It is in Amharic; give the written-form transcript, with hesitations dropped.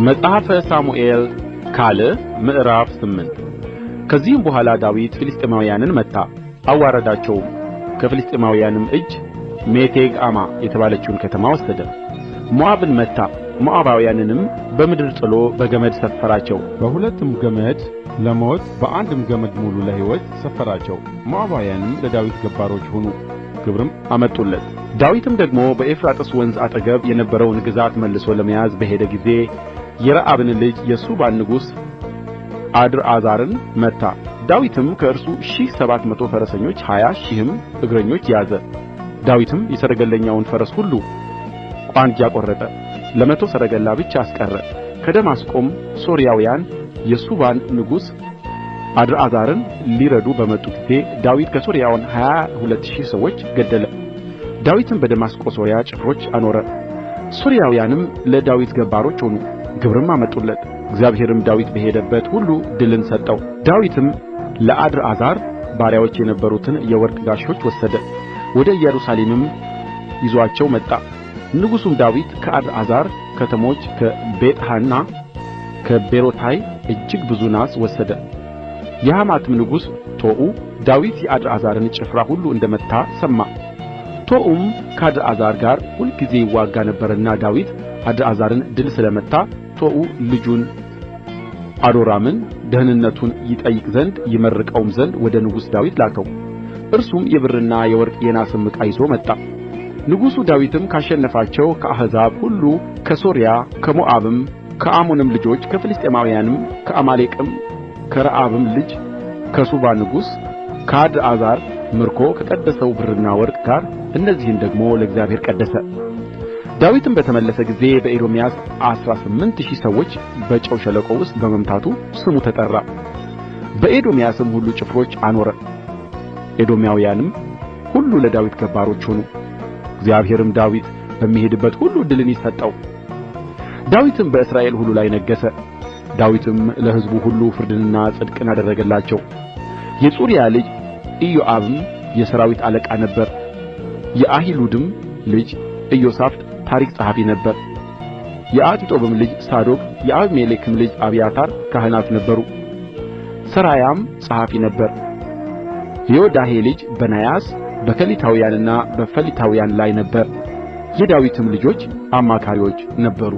መጽሐፈ ሳሙኤል ካል ምዕራፍ 8 ከዚህም በኋላ ዳዊት ፍልስጥኤማውያንን መታ አዋረዳቸውም። ከፍልስጥኤማውያንም እጅ ሜቴግ አማ የተባለችውን ከተማ ወሰደ። ሞዓብን መታ፣ ሞዓባውያንንም በምድር ጥሎ በገመድ ሰፈራቸው። በሁለትም ገመድ ለሞት በአንድም ገመድ ሙሉ ለሕይወት ሰፈራቸው። ሞዓባውያንም ለዳዊት ገባሮች ሆኑ፣ ግብርም አመጡለት። ዳዊትም ደግሞ በኤፍራጥስ ወንዝ አጠገብ የነበረውን ግዛት መልሶ ለመያዝ በሄደ ጊዜ የረአብን ልጅ የሱባን ንጉሥ አድርአዛርን መታ። ዳዊትም ከእርሱ 1700 ፈረሰኞች 20 ሺህም እግረኞች ያዘ። ዳዊትም የሰረገለኛውን ፈረስ ሁሉ ቋንጃ ቈረጠ፣ ለ100 ሰረገላ ብቻ አስቀረ። ከደማስቆም ሶርያውያን የሱባን ንጉሥ አድርአዛርን ሊረዱ በመጡ ጊዜ ዳዊት ከሶርያውያን 22000 ሰዎች ገደለ። ዳዊትም በደማስቆ ሶርያ ጭፍሮች አኖረ። ሶርያውያንም ለዳዊት ገባሮች ሆኑ፣ ግብርም አመጡለት። እግዚአብሔርም ዳዊት በሄደበት ሁሉ ድልን ሰጠው። ዳዊትም ለአድርአዛር ባሪያዎች የነበሩትን የወርቅ ጋሾች ወሰደ፣ ወደ ኢየሩሳሌምም ይዞአቸው መጣ። ንጉሡም ዳዊት ከአድርአዛር ከተሞች ከቤጥሐና ከቤሮታይ እጅግ ብዙ ናስ ወሰደ። የሐማትም ንጉሥ ቶዑ ዳዊት የአድርአዛርን ጭፍራ ሁሉ እንደ መታ ሰማ። ቶዑም ከአድርአዛር ጋር ሁልጊዜ ይዋጋ ነበርና ዳዊት አድርአዛርን ድል ስለ መታ ቶዑ ልጁን አዶራምን ደኅንነቱን ይጠይቅ ዘንድ ይመርቀውም ዘንድ ወደ ንጉሥ ዳዊት ላከው። እርሱም የብርና የወርቅ የናስም ዕቃ ይዞ መጣ። ንጉሡ ዳዊትም ካሸነፋቸው ከአሕዛብ ሁሉ ከሶርያ፣ ከሞዓብም፣ ከአሞንም ልጆች፣ ከፍልስጥኤማውያንም፣ ከአማሌቅም፣ ከረአብም ልጅ ከሱባ ንጉሥ ከአድርአዛር ምርኮ ከቀደሰው ብርና ወርቅ ጋር እነዚህን ደግሞ ለእግዚአብሔር ቀደሰ። ዳዊትም በተመለሰ ጊዜ በኤዶምያስ 18000 ሰዎች በጨው ሸለቆ ውስጥ በመምታቱ ስሙ ተጠራ። በኤዶምያስም ሁሉ ጭፍሮች አኖረ። ኤዶማውያንም ሁሉ ለዳዊት ገባሮች ሆኑ። እግዚአብሔርም ዳዊት በሚሄድበት ሁሉ ድልን ይሰጠው። ዳዊትም በእስራኤል ሁሉ ላይ ነገሠ። ዳዊትም ለሕዝቡ ሁሉ ፍርድንና ጽድቅን አደረገላቸው። የጽሩያ ልጅ ኢዮአብም የሠራዊት አለቃ ነበረ። የአሒሉድም ልጅ ኢዮሳፍጥ ታሪክ ጸሐፊ ነበረ። የአኪጦብም ልጅ ሳዶቅ የአቢሜሌክም ልጅ አብያታር ካህናት ነበሩ። ሠራያም ጸሐፊ ነበረ። የዮዳሄ ልጅ በናያስ በከሊታውያንና በፈሊታውያን ላይ ነበረ። የዳዊትም ልጆች አማካሪዎች ነበሩ።